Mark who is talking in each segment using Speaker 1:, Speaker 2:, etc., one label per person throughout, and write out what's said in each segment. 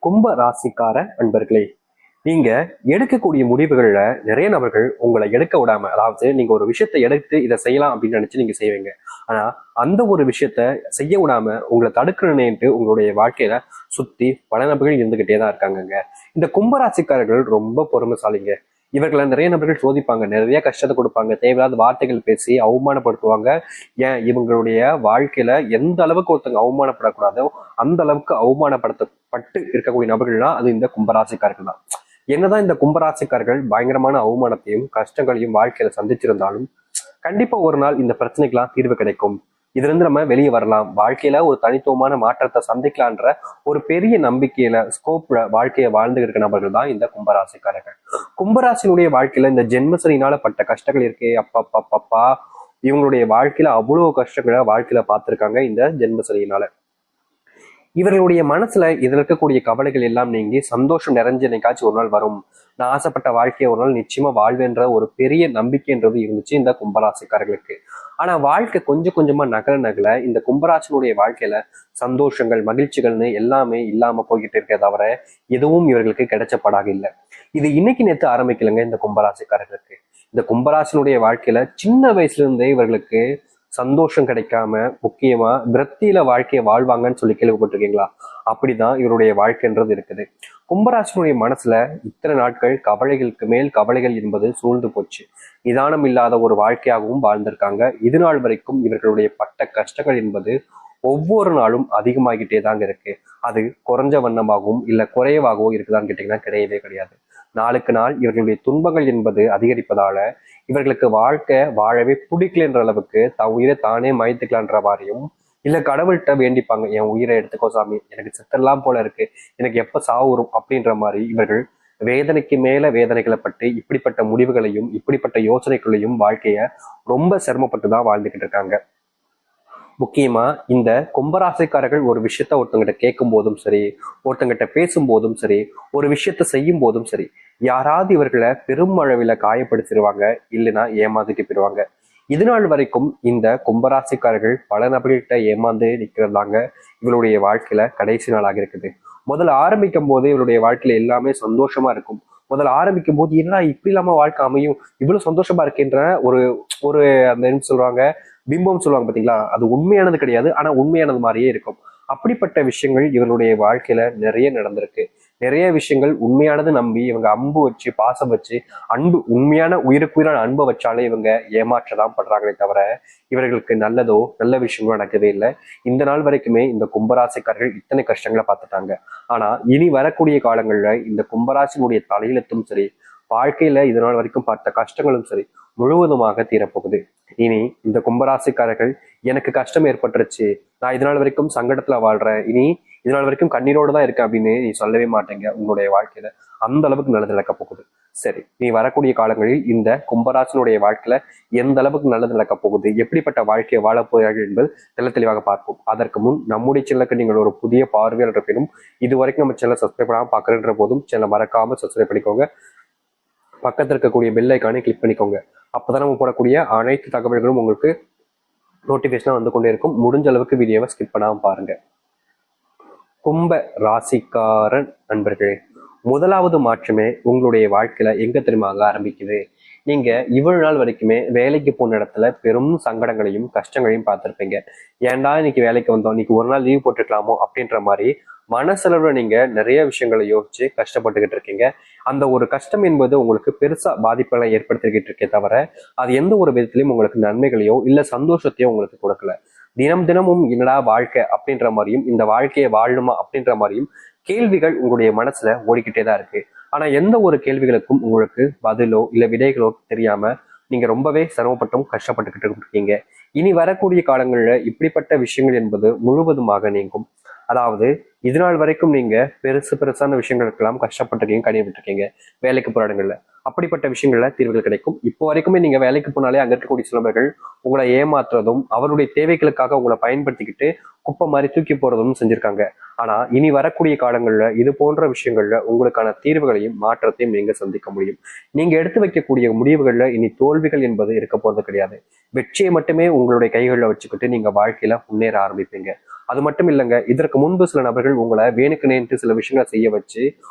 Speaker 1: கும்ப ராசிக்கார அன்பர்களே, நீங்க எடுக்கக்கூடிய முடிவுகள்ல நிறைய நபர்கள் உங்களை எடுக்க விடாம, அதாவது நீங்க ஒரு விஷயத்தை எடுத்து இதை செய்யலாம் அப்படின்னு நினைச்சு நீங்க செய்வீங்க. ஆனா அந்த ஒரு விஷயத்த செய்ய விடாம உங்களை தடுக்கணும்னுட்டு உங்களுடைய வாழ்க்கையில சுத்தி பல நபர்கள் இருந்துகிட்டே தான் இருக்காங்கங்க. இந்த கும்பராசிக்காரர்கள் ரொம்ப பொறுமைசாலிங்க. இவர்களை நிறைய நபர்கள் சோதிப்பாங்க, நிறைய கஷ்டத்தை கொடுப்பாங்க, தேவையில்லாத வார்த்தைகள் பேசி அவமானப்படுத்துவாங்க. ஏன் இவங்களுடைய வாழ்க்கையில எந்த அளவுக்கு ஒருத்தங்க அவமானப்படக்கூடாதோ அந்த அளவுக்கு அவமானப்படுத்தப்பட்டு இருக்கக்கூடிய நபர்கள்னா அது இந்த கும்பராசிக்காரர்கள் தான். என்னதான் இந்த கும்பராசிக்காரர்கள் பயங்கரமான அவமானத்தையும் கஷ்டங்களையும் வாழ்க்கையில சந்திச்சிருந்தாலும் கண்டிப்பா ஒரு நாள் இந்த பிரச்சனைக்கெல்லாம் தீர்வு கிடைக்கும். இதுல இருந்து நம்ம வெளியே வரலாம், வாழ்க்கையில ஒரு தனித்துவமான மாற்றத்தை சந்திக்கலான்ற ஒரு பெரிய நம்பிக்கையில ஸ்கோப்ல வாழ்க்கையை வாழ்ந்து இருக்க நபர்கள் தான் இந்த கும்பராசிக்காரர்கள். கும்பராசினுடைய வாழ்க்கையில இந்த ஜென்மசனினால பட்ட கஷ்டங்கள் இருக்கே அப்பா, இவங்களுடைய வாழ்க்கையில அவ்வளவு கஷ்டங்களை வாழ்க்கையில பார்த்திருக்காங்க இந்த ஜென்மசனியினால. இவர்களுடைய மனசுல இதுல இருக்கக்கூடிய கவலைகள் எல்லாம் நீங்கி சந்தோஷம் நிறைஞ்ச என்னைக்காச்சும் ஒரு நாள் வரும், நான் ஆசைப்பட்ட வாழ்க்கையை ஒரு நாள் நிச்சயமா வாழ்வேன்ற ஒரு பெரிய நம்பிக்கைன்றது இருந்துச்சு இந்த கும்பராசிக்காரர்களுக்கு. ஆனா வாழ்க்கை கொஞ்சம் கொஞ்சமா நகர இந்த கும்பராசினுடைய வாழ்க்கையில சந்தோஷங்கள் மகிழ்ச்சிகள்னு எல்லாமே இல்லாம போய்கிட்டு இருக்கே தவிர எதுவும் இவர்களுக்கு கிடைச்சப்படாக இல்லை. இது இன்னைக்கு நேற்று ஆரம்பிக்கலைங்க இந்த கும்பராசிக்காரர்களுக்கு. இந்த கும்பராசினுடைய வாழ்க்கையில சின்ன வயசுல இருந்தே இவர்களுக்கு சந்தோஷம் கிடைக்காம, முக்கியமா விரக்தியில வாழ்க்கையை வாழ்வாங்கன்னு சொல்லி கேள்விப்பட்டிருக்கீங்களா? அப்படிதான் இவருடைய வாழ்க்கைன்றது இருக்குது. கும்பராசினுடைய மனசுல இத்தனை நாட்கள் கவலைகளுக்கு மேல் கவலைகள் என்பது சூழ்ந்து போச்சு. நிதானம் இல்லாத ஒரு வாழ்க்கையாகவும் வாழ்ந்திருக்காங்க. இது நாள் வரைக்கும் இவர்களுடைய பட்ட கஷ்டங்கள் என்பது ஒவ்வொரு நாளும் அதிகமாகிட்டே தாங்க இருக்கு. அது குறைஞ்ச வண்ணமாகவும் இல்ல குறைவாகவும் இருக்குதான்னு கேட்டீங்கன்னா கிடையவே கிடையாது. நாளுக்கு நாள் இவர்களுடைய துன்பங்கள் என்பது அதிகரிப்பதால இவர்களுக்கு வாழ்க்கை வாழவே பிடிக்கலன்ற அளவுக்கு உயிரை தானே மாய்த்துக்கலான்ற மாதிரியும் இல்ல கடவுள்கிட்ட வேண்டிப்பாங்க, என் உயிரை எடுத்துக்கோ சாமி, எனக்கு செத்தெல்லாம் போல இருக்கு, எனக்கு எப்ப சாவு வரும் அப்படின்ற மாதிரி இவர்கள் வேதனைக்கு மேல வேதனைகளை பற்றி இப்படிப்பட்ட முடிவுகளையும் இப்படிப்பட்ட யோசனைகளையும் வாழ்க்கைய ரொம்ப சிரமப்பட்டு தான் வாழ்ந்துகிட்டு இருக்காங்க. முக்கியமா இந்த கும்பராசிக்காரர்கள் ஒரு விஷயத்த ஒருத்தங்கிட்ட கேட்கும் போதும் சரி, ஒருத்தங்கிட்ட பேசும் போதும் சரி, ஒரு விஷயத்த செய்யும் போதும் சரி, யாராவது இவர்களை பெரும் அளவில் காயப்படுத்திடுவாங்க, இல்லைன்னா ஏமாத்திட்டு போயிடுவாங்க. இது நாள் வரைக்கும் இந்த கும்பராசிக்காரர்கள் பல நபர்கள்கிட்ட ஏமாந்து நிற்கிறதாங்க இவருடைய வாழ்க்கையில கடைசி நாளாக இருக்குது. முதல்ல ஆரம்பிக்கும் போது இவருடைய வாழ்க்கையில எல்லாமே சந்தோஷமா இருக்கும். முதல்ல ஆரம்பிக்கும் போது என்னடா இப்படி இல்லாம வாழ்க்கை அமையும், இவ்வளவு சந்தோஷமா இருக்குன்ற ஒரு ஒரு அந்த என்ன சொல்றாங்க, பிம்பம் சொல்லுவாங்க பாத்தீங்களா, அது உண்மையானது கிடையாது, ஆனா உண்மையானது மாதிரியே இருக்கும். அப்படிப்பட்ட விஷயங்கள் இவருடைய வாழ்க்கையில நிறைய நடந்திருக்கு. நிறைய விஷயங்கள் உண்மையானது நம்பி இவங்க அம்பு வச்சு பாசம் வச்சு அன்பு உண்மையான உயிருக்குயிரான அன்பை வச்சாலே இவங்க ஏமாற்றதான் படுறாங்களே தவிர இவர்களுக்கு நல்லதோ நல்ல விஷயங்களோ நடக்கவே இல்லை. இந்த நாள் வரைக்குமே இந்த கும்பராசிக்காரர்கள் இத்தனை கஷ்டங்களை பார்த்துட்டாங்க. ஆனா இனி வரக்கூடிய காலங்கள்ல இந்த கும்பராசினுடைய தலையெழுத்தும் சரி, வாழ்க்கையில இது நாள் வரைக்கும் பார்த்த கஷ்டங்களும் சரி முழுவதுமாக தீரப்போகுது. இனி இந்த கும்பராசிக்காரர்கள் எனக்கு கஷ்டம் ஏற்பட்டுருச்சு, நான் இதனால் வரைக்கும் சங்கடத்துல வாழ்றேன், இனி இதனால் வரைக்கும் கண்ணீரோடு தான் இருக்கேன் அப்படின்னு நீ சொல்லவே மாட்டேங்க. உங்களுடைய வாழ்க்கையில அந்த அளவுக்கு நல்லது நடக்க போகுது. சரி, நீ வரக்கூடிய காலங்களில் இந்த கும்பராசினுடைய வாழ்க்கையில எந்த அளவுக்கு நல்லது நடக்க போகுது, எப்படிப்பட்ட வாழ்க்கையை வாழ போகிறார்கள் என்பது தெளிவாக பார்ப்போம். அதற்கு முன் நம்முடைய சேனலுக்கு நீங்கள் ஒரு புதிய பார்வையாளர் இருப்பினும் இது வரைக்கும் நம்ம சேனலை சப்ஸ்கிரைப் பண்ணாமல் பார்க்குறன்ற போதும் சேனலை மறக்காம சப்ஸ்கிரைப் பண்ணிக்கோங்க. பக்கத்தில் இருக்கக்கூடிய பெல் ஐக்கானை கிளிக் பண்ணிக்கோங்க. அப்போதான் நம்ம போடக்கூடிய அனைத்து தகவல்களும் உங்களுக்கு நோட்டிஃபிகேஷனாக வந்து கொண்டே இருக்கும். முடிஞ்ச அளவுக்கு வீடியோவை ஸ்கிப் பண்ணாமல் பாருங்க. கும்ப ராசிக்காரன் நண்பர்களே, முதலாவது மாற்றமே உங்களுடைய வாழ்க்கையில எங்க தெரியுமா ஆரம்பிக்குது? நீங்க இவ்வளவு நாள் வரைக்குமே வேலைக்கு போன இடத்துல பெரும் சங்கடங்களையும் கஷ்டங்களையும் பார்த்துருப்பீங்க. ஏன்டா இன்னைக்கு வேலைக்கு வந்தோம், இன்னைக்கு ஒரு நாள் லீவ் போட்டுக்கலாமோ அப்படின்ற மாதிரி மனசளவுல நீங்க நிறைய விஷயங்களை யோசிச்சு கஷ்டப்பட்டுக்கிட்டு இருக்கீங்க. அந்த ஒரு கஷ்டம் என்பது உங்களுக்கு பெருசா பாதிப்புகளை ஏற்படுத்திக்கிட்டு இருக்கே தவிர அது எந்த ஒரு விதத்திலையும் உங்களுக்கு நன்மைகளையோ இல்ல சந்தோஷத்தையோ உங்களுக்கு கொடுக்கல. தினமும் என்னடா வாழ்க்கை அப்படின்ற மாதிரியும் இந்த வாழ்க்கையை வாழணுமா அப்படின்ற மாதிரியும் கேள்விகள் உங்களுடைய மனசுல ஓடிக்கிட்டே தான் இருக்கு. ஆனா எந்த ஒரு கேள்விகளுக்கும் உங்களுக்கு பதிலோ இல்ல விடைகளோ தெரியாம நீங்க ரொம்பவே சிரமப்பட்டும் கஷ்டப்பட்டுக்கிட்டு இருக்கீங்க. இனி வரக்கூடிய காலங்கள்ல இப்படிப்பட்ட விஷயங்கள் என்பது முழுவதுமாக நீங்கும். அதாவது இது நாள் வரைக்கும் நீங்க பெருசான விஷயங்களுக்கெல்லாம் கஷ்டப்பட்டிருக்கீங்க, கடினப்பட்டிருக்கீங்க வேலைக்கு போற இடங்கள்ல. அப்படிப்பட்ட விஷயங்கள்ல தீர்வுகள் கிடைக்கும். இப்போ வரைக்குமே நீங்க வேலைக்கு போனாலே அங்க இருக்கக்கூடிய சிலவர்கள் உங்களை ஏமாற்றுறதும் அவருடைய தேவைகளுக்காக உங்களை பயன்படுத்திக்கிட்டு குப்பை மாதிரி தூக்கி போறதும் செஞ்சிருக்காங்க. ஆனா இனி வரக்கூடிய காலங்கள்ல இது போன்ற விஷயங்கள்ல உங்களுக்கான தீர்வுகளையும் மாற்றத்தையும் நீங்க சந்திக்க முடியும். நீங்க எடுத்து வைக்கக்கூடிய முடிவுகள்ல இனி தோல்விகள் என்பது இருக்க போறது கிடையாது. வெற்றியை மட்டுமே உங்களுடைய கைகளில் வச்சுக்கிட்டு நீங்க வாழ்க்கையில முன்னேற ஆரம்பிப்பீங்க. அது மட்டும் இல்லைங்க, இதற்கு முன்பு சில நபர்கள் உங்களை வேணுக்குனேன்ட்டு சில விஷயங்களை செய்ய வச்சு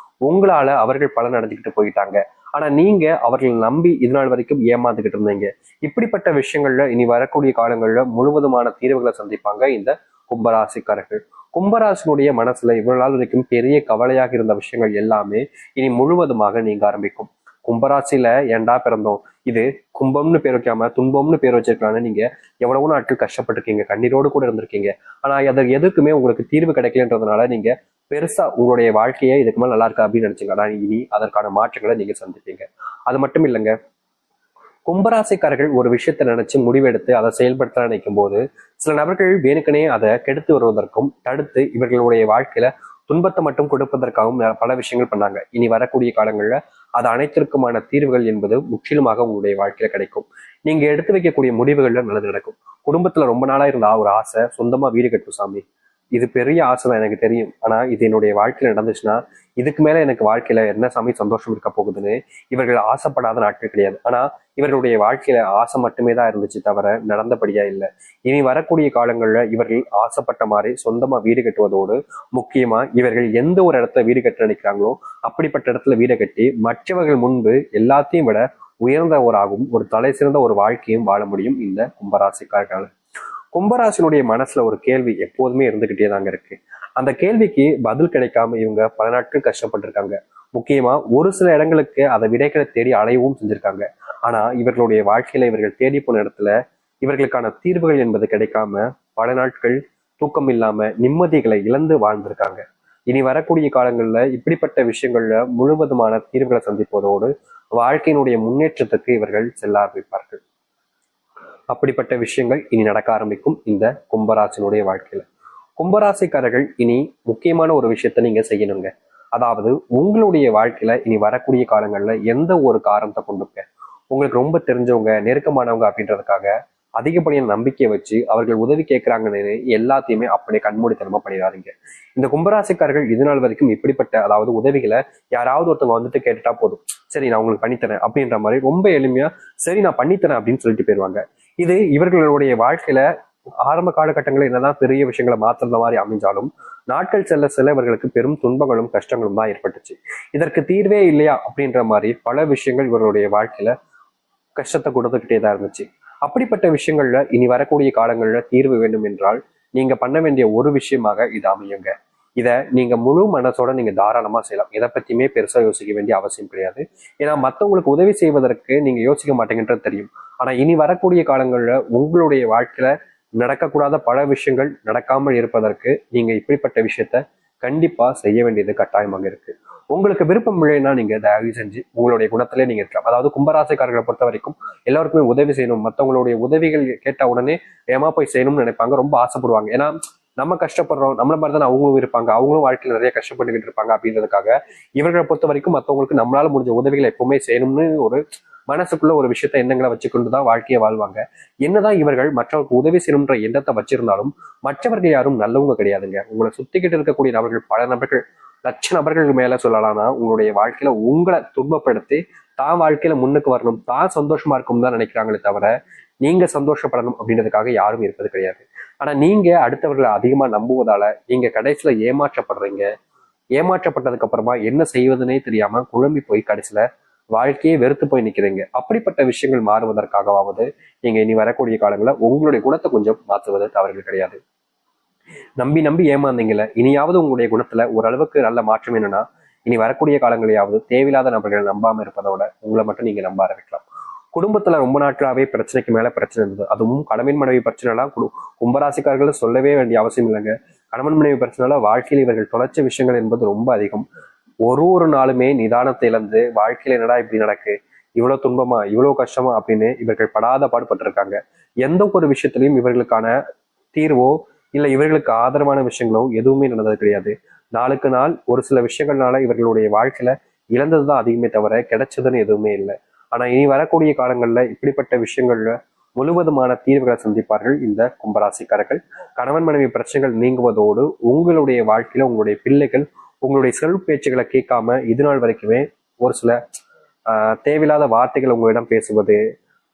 Speaker 1: உங்களால அவர்கள் பலன் அடைஞ்சுக்கிட்டு போயிட்டாங்க. ஆனா நீங்க அவர்களை நம்பி இது நாள் வரைக்கும் ஏமாந்துகிட்டு இருந்தீங்க. இப்படிப்பட்ட விஷயங்கள்ல இனி வரக்கூடிய காலங்கள்ல முழுவதுமான தீர்வுகளை சந்திப்பாங்க இந்த கும்பராசிக்காரர்கள். கும்பராசினுடைய மனசுல இவ்வளவு நாள் வரைக்கும் பெரிய கவலையாக இருந்த விஷயங்கள் எல்லாமே இனி முழுவதுமாக நீங்க ஆரம்பிக்கும். கும்பராசியில ஏன்டா பிறந்தோம், இது கும்பம்னு பேர் வைக்காம துன்பம்னு பேர் வச்சிருக்கலாம்னு நீங்க எவ்வளவோ நாட்கள் கஷ்டப்பட்டிருக்கீங்க, கண்ணீரோடு கூட இருந்திருக்கீங்க. ஆனா அதற்கு எதுக்குமே உங்களுக்கு தீர்வு கிடைக்கலன்றதுனால நீங்க பெருசா உங்களுடைய வாழ்க்கையே இதுக்கு மேல நல்லா இருக்கா அப்படின்னு நினைச்சீங்க. ஆனா இனி அதற்கான மாற்றங்களை நீங்க சந்திப்பீங்க. அது மட்டும் இல்லைங்க, கும்பராசிக்காரர்கள் ஒரு விஷயத்தை நினைச்சு முடிவெடுத்து அதை செயல்படுத்த நினைக்கும் போது சில நபர்கள் வேணுக்கனே அதை கெடுத்து வருவதற்கும் தடுத்து இவர்களுடைய வாழ்க்கையில துன்பத்தை மட்டும் கொடுப்பதற்காகவும் பல விஷயங்கள் பண்ணாங்க. இனி வரக்கூடிய காலங்கள்ல அது அனைத்திற்குமான தீர்வுகள் என்பது முற்றிலுமாக உங்களுடைய வாழ்க்கையில கிடைக்கும். நீங்க எடுத்து வைக்கக்கூடிய முடிவுகள்ல நல்லது நடக்கும். குடும்பத்துல ரொம்ப நாளா இருந்த ஒரு ஆசை, சொந்தமா வீடு கட்டும் சாமி, இது பெரிய ஆசை தான் எனக்கு தெரியும். ஆனா இது என்னுடைய வாழ்க்கையில நடந்துச்சுன்னா இதுக்கு மேல எனக்கு வாழ்க்கையில என்ன சாமி சந்தோஷம் இருக்க போகுதுன்னு இவர்கள் ஆசைப்படாத நாட்கள் கிடையாது. ஆனா இவர்களுடைய வாழ்க்கையில ஆசை மட்டுமே தான் இருந்துச்சு தவிர நடந்தபடியா இல்லை. இனி வரக்கூடிய காலங்கள்ல இவர்கள் ஆசைப்பட்ட மாதிரி சொந்தமா வீடு கட்டுவதோடு முக்கியமா இவர்கள் எந்த ஒரு இடத்துல வீடு கட்ட நினைக்கிறாங்களோ அப்படிப்பட்ட இடத்துல வீடு கட்டி மற்றவர்கள் முன்பு எல்லாத்தையும் விட உயர்ந்த ஒரு தலை சிறந்த ஒரு வாழ்க்கையும் வாழ முடியும் இந்த கும்பராசிக்காரர்கள். கும்பராசினுடைய மனசுல ஒரு கேள்வி எப்போதுமே இருந்துகிட்டே தாங்க இருக்கு. அந்த கேள்விக்கு பதில் கிடைக்காம இவங்க பல நாட்கள் கஷ்டப்பட்டிருக்காங்க. முக்கியமா ஒரு சில இடங்களுக்கு அதை விடைகளை தேடி அலையவும் செஞ்சிருக்காங்க. ஆனா இவர்களுடைய வாழ்க்கையில இவர்கள் தேடி போன இடத்துல இவர்களுக்கான தீர்வுகள் என்பது கிடைக்காம பல நாட்கள் தூக்கம் இல்லாம நிம்மதிகளை இழந்து வாழ்ந்திருக்காங்க. இனி வரக்கூடிய காலங்கள்ல இப்படிப்பட்ட விஷயங்கள்ல முழுவதுமான தீர்வுகளை சந்திப்பதோடு வாழ்க்கையினுடைய முன்னேற்றத்துக்கு இவர்கள் செல்ல ஆரம்பிப்பார்கள். அப்படிப்பட்ட விஷயங்கள் இனி நடக்க ஆரம்பிக்கும் இந்த கும்பராசினுடைய வாழ்க்கையில. கும்பராசிக்காரர்கள் இனி முக்கியமான ஒரு விஷயத்த நீங்க செய்யணுங்க. அதாவது உங்களுடைய வாழ்க்கையில இனி வரக்கூடிய காலங்கள்ல எந்த ஒரு காரணத்தை கொண்டுங்க உங்களுக்கு ரொம்ப தெரிஞ்சவங்க நெருக்கமானவங்க அப்படின்றதுக்காக அதிகப்படியான நம்பிக்கையை வச்சு அவர்கள் உதவி கேட்கிறாங்கன்னு எல்லாத்தையுமே அப்படியே கண்மூடித்தனமா பண்ணிடாதீங்க. இந்த கும்பராசிக்காரர்கள் இது நாள் வரைக்கும் இப்படிப்பட்ட அதாவது உதவிகளை யாராவது ஒருத்தவங்க வந்துட்டு கேட்டுட்டா போதும், சரி நான் உங்களுக்கு பண்ணித்தரேன் அப்படின்ற மாதிரி ரொம்ப எளிமையா சரி நான் பண்ணித்தரேன் அப்படின்னு சொல்லிட்டு போயிருவாங்க. இது இவர்களுடைய வாழ்க்கையில ஆரம்ப காலகட்டங்களில் என்னதான் பெரிய விஷயங்களை மாற்றுற மாதிரி அமைஞ்சாலும் நாட்கள் செல்ல செல்ல இவர்களுக்கு பெரும் துன்பங்களும் கஷ்டங்களும் தான் ஏற்பட்டுச்சு. இதற்கு தீர்வே இல்லையா அப்படின்ற மாதிரி பல விஷயங்கள் இவர்களுடைய வாழ்க்கையில கஷ்டத்தை கொடுத்துக்கிட்டே தான் இருந்துச்சு. அப்படிப்பட்ட விஷயங்கள்ல இனி வரக்கூடிய காலங்கள்ல தீர்வு வேண்டும் என்றால் நீங்க பண்ண வேண்டிய ஒரு விஷயமாக இது அமையுங்க. இதை நீங்க முழு மனசோட நீங்க தாராளமா செய்யலாம். எதை பத்தியுமே பெருசா யோசிக்க வேண்டிய அவசியம் கிடையாது. ஏன்னா மற்றவங்களுக்கு உதவி செய்வதற்கு நீங்க யோசிக்க மாட்டேங்கன்றது தெரியும். ஆனா இனி வரக்கூடிய காலங்கள்ல உங்களுடைய வாழ்க்கையில நடக்கக்கூடாத பல விஷயங்கள் நடக்காமல் இருப்பதற்கு நீங்க இப்படிப்பட்ட விஷயத்த கண்டிப்பா செய்ய வேண்டியது கட்டாயமாக இருக்கு. உங்களுக்கு விருப்பம் இல்லைன்னா நீங்க தயவு செஞ்சு உங்களுடைய குணத்திலே நீங்க இருக்கலாம். அதாவது கும்பராசிக்காரர்களை பொறுத்த வரைக்கும் எல்லாருக்குமே உதவி செய்யணும், மற்றவங்களுடைய உதவிகள் கேட்ட உடனே ஏமா போய் செய்யணும்னு நினைப்பாங்க, ரொம்ப ஆசைப்படுவாங்க. ஏன்னா நம்ம கஷ்டப்படுறோம், நம்மள மாதிரி தானே அவங்களும் இருப்பாங்க, அவங்களும் வாழ்க்கையில் நிறைய கஷ்டப்பட்டுக்கிட்டு இருப்பாங்க அப்படின்றதுக்காக இவர்களை பொறுத்த வரைக்கும் மற்றவங்களுக்கு நம்மளால முடிஞ்ச உதவிகளை எப்பவுமே செய்யணும்னு ஒரு மனசுக்குள்ள ஒரு விஷயத்த எண்ணங்களை வச்சுக்கொண்டுதான் வாழ்க்கையை வாழ்வாங்க. என்னதான் இவர்கள் மற்றவருக்கு உதவி செய்யணுன்ற எண்ணத்தை வச்சிருந்தாலும் மற்றவர்கள் யாரும் நல்லவங்க கிடையாதுங்க. உங்களை சுத்திக்கிட்டு இருக்கக்கூடிய நபர்கள் பல நபர்கள் லட்ச நபர்கள் மேல சொல்லலாம்னா உங்களுடைய வாழ்க்கையில உங்களை துன்பப்படுத்தி தான் வாழ்க்கையில முன்னுக்கு வரணும், தான் சந்தோஷமா இருக்கும் தான் நினைக்கிறாங்களே தவிர நீங்க சந்தோஷப்படணும் அப்படின்றதுக்காக யாரும் இருப்பது கிடையாது. ஆனா நீங்க அடுத்தவர்களை அதிகமா நம்புவதால நீங்க கடைசியில ஏமாற்றப்படுறீங்க. ஏமாற்றப்பட்டதுக்கு அப்புறமா என்ன செய்வதுன்னே தெரியாம குழம்பி போய் கடைசியில வாழ்க்கையே வெறுத்து போய் நிக்கிறீங்க. அப்படிப்பட்ட விஷயங்கள் மாறுவதற்காகவாவது நீங்க இனி வரக்கூடிய காலங்களில் உங்களுடைய குணத்தை கொஞ்சம் மாற்றுவது தவறுகள் கிடையாது. நம்பி நம்பி ஏமாந்தீங்கல்ல, இனியாவது உங்களுடைய குணத்துல ஓரளவுக்கு நல்ல மாற்றம் என்னன்னா இனி வரக்கூடிய காலங்களையாவது தேவையில்லாத நபர்களை நம்பாம இருப்பதோட உங்களை மட்டும் நீங்க நம்ப ஆரம்பிக்கலாம். குடும்பத்துல ரொம்ப நாட்களாவே பிரச்சனைக்கு மேல பிரச்சனை இருந்தது, அதுவும் கணவன் மனைவி பிரச்சனை எல்லாம் கும்பராசிக்காரர்கள் சொல்லவே வேண்டிய அவசியம் இல்லைங்க. கணவன் மனைவி பிரச்சனைல வாழ்க்கையில் இவர்கள் தொலைச்ச விஷயங்கள் என்பது ரொம்ப அதிகம். ஒரு நாளுமே நிதானத்தை இழந்து வாழ்க்கையில என்னடா இப்படி நடக்கு, இவ்வளவு துன்பமா இவ்வளவு கஷ்டமா அப்படின்னு இவர்கள் படாத பாடுபட்டிருக்காங்க. எந்த ஒரு விஷயத்திலையும் இவர்களுக்கான தீர்வோ இல்ல இவர்களுக்கு ஆதரவான விஷயங்களோ எதுவுமே நடந்தது கிடையாது. நாளுக்கு நாள் ஒரு சில விஷயங்கள்னால இவர்களுடைய வாழ்க்கையில இழந்ததுதான் அதிகமே தவிர கிடைச்சதுன்னு எதுவுமே இல்லை. ஆனா இனி வரக்கூடிய காலங்கள்ல இப்படிப்பட்ட விஷயங்கள்ல முழுவதுமான தீர்வுகளை சந்திப்பார்கள் இந்த கும்பராசிக்காரர்கள். கணவன் மனைவி பிரச்சனைகள் நீங்குவதோடு உங்களுடைய வாழ்க்கையில உங்களுடைய பிள்ளைகள் உங்களுடைய செல் பேச்சுகளை கேட்காம இது நாள் வரைக்குமே ஒரு சில தேவையில்லாத வார்த்தைகள் உங்களிடம் பேசுவது,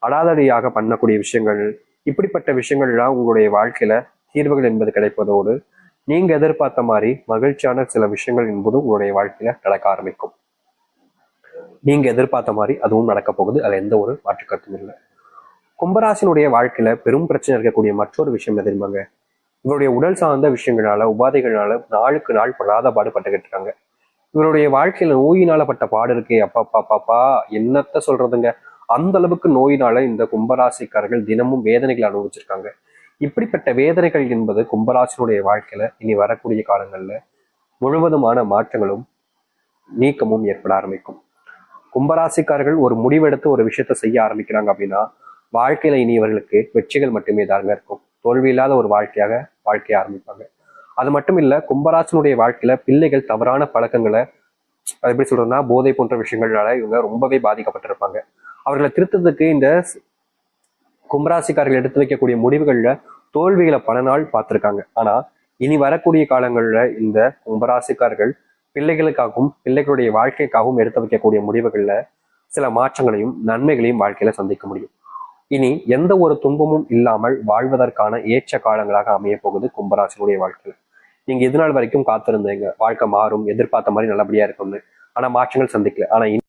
Speaker 1: அடாதடியாக பண்ணக்கூடிய விஷயங்கள், இப்படிப்பட்ட விஷயங்கள்லாம் உங்களுடைய வாழ்க்கையில தீர்வுகள் என்பது கிடைப்பதோடு நீங்க எதிர்பார்த்த மாதிரி மகிழ்ச்சியான சில விஷயங்கள் என்பது உங்களுடைய வாழ்க்கையில நடக்க ஆரம்பிக்கும். நீங்க எதிர்பார்த்த மாதிரி அதுவும் நடக்க போகுது, அதுல எந்த ஒரு மாற்று கருத்தும் இல்லை. கும்பராசினுடைய வாழ்க்கையில பெரும் பிரச்சனை இருக்கக்கூடிய மற்றொரு விஷயம் எதிர்பாங்க, இவருடைய உடல் சார்ந்த விஷயங்களால உபாதைகளால நாளுக்கு நாள் படாத பாடுபட்டுக்கிட்டு இருக்காங்க. இவருடைய வாழ்க்கையில நோயினால பட்ட பாடு இருக்கே, அப்பா பாப்பா என்னத்த சொல்றதுங்க. அந்த அளவுக்கு நோயினால இந்த கும்பராசிக்காரர்கள் தினமும் வேதனைகள் அனுபவிச்சிருக்காங்க. இப்படிப்பட்ட வேதனைகள் என்பது கும்பராசினுடைய வாழ்க்கையில இனி வரக்கூடிய காலங்கள்ல முழுவதுமான மாற்றங்களும் நீக்கமும் ஏற்பட ஆரம்பிக்கும். கும்பராசிக்காரர்கள் ஒரு முடிவெடுத்து ஒரு விஷயத்த செய்ய ஆரம்பிக்கிறாங்க அப்படின்னா வாழ்க்கையில இனி இவர்களுக்கு வெற்றிகள் மட்டுமே தாங்க இருக்கும். தோல்வி இல்லாத ஒரு வாழ்க்கைய ஆரம்பிப்பாங்க. அது மட்டும் இல்ல, கும்பராசினுடைய வாழ்க்கையில பிள்ளைகள் தவறான பழக்கங்களை, அது எப்படி சொல்றதுன்னா போதை போன்ற விஷயங்களால இவங்க ரொம்பவே பாதிக்கப்பட்டிருப்பாங்க. அவர்களை திருத்தத்துக்கு இந்த கும்பராசிக்காரர்கள் எடுத்து வைக்கக்கூடிய முடிவுகள்ல தோல்விகளை பல நாள் பார்த்திருக்காங்க. ஆனா இனி வரக்கூடிய காலங்கள்ல இந்த கும்பராசிக்காரர்கள் பிள்ளைகளுக்காகவும் பிள்ளைகளுடைய வாழ்க்கைக்காகவும் எடுத்து வைக்கக்கூடிய முடிவுகள்ல சில மாற்றங்களையும் நன்மைகளையும் வாழ்க்கையில சந்திக்க முடியும். இனி எந்த ஒரு துன்பமும் இல்லாமல் வாழ்வதற்கான ஏற்ற காலங்களாக அமைய போகுது கும்பராசினுடைய வாழ்க்கையில. நீங்க இது நாள் வரைக்கும் காத்திருந்தீங்க வாழ்க்கை மாறும், எதிர்பார்த்த மாதிரி நல்லபடியா இருக்கும்னு, ஆனா மாற்றங்கள் சந்திக்கல. ஆனா